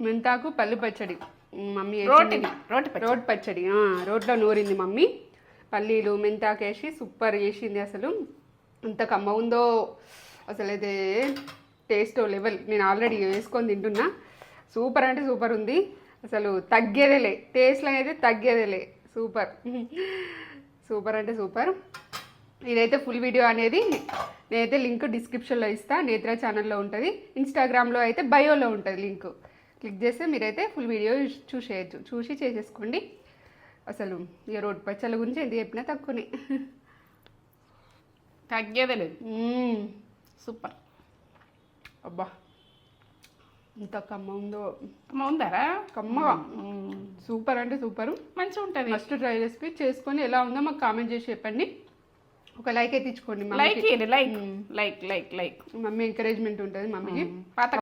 మెంతాకు పల్లి పచ్చడి మమ్మీ రోటి పచ్చడి రోట్లో నూరింది మమ్మీ. పల్లీలు మెంతాకు వేసి సూపర్ చేసింది. అసలు ఎంత కమ్మ ఉందో అసలు అయితే టేస్ట్ లెవెల్. నేను ఆల్రెడీ వేసుకొని తింటున్నా. సూపర్ అంటే సూపర్ ఉంది. అసలు తగ్గేదేలే, టేస్ట్లో అయితే తగ్గేదేలే. సూపర్ సూపర్ అంటే సూపర్. ఇదైతే ఫుల్ వీడియో అనేది నేనైతే లింక్ డిస్క్రిప్షన్లో ఇస్తాను. నేత్ర ఛానల్లో ఉంటుంది. ఇన్స్టాగ్రామ్లో అయితే బయోలో ఉంటుంది లింక్. క్లిక్ చేస్తే మీరైతే ఫుల్ వీడియో చూసేయచ్చు. చూసి చేసేసుకోండి. అసలు ఇక రోటి పచ్చళ్ళ గురించి ఎంత చెప్పినా తక్కువనే, తగ్గేదే లేదు. సూపర్. అబ్బా ఎంత కమ్మ ఉందో. కమ్మ ఉందారా? కమ్మగా సూపర్ అంటే సూపర్. మంచిగా ఉంటుంది. ఫస్ట్ ట్రై రెసిపీ చేసుకొని ఎలా ఉందో మాకు కామెంట్ చేసి చెప్పండి. ఒక లైక్ ఎత్తించుకోండి. Like like like like like mummy encouragement ఉంటుంది మమ్మీకి. పాత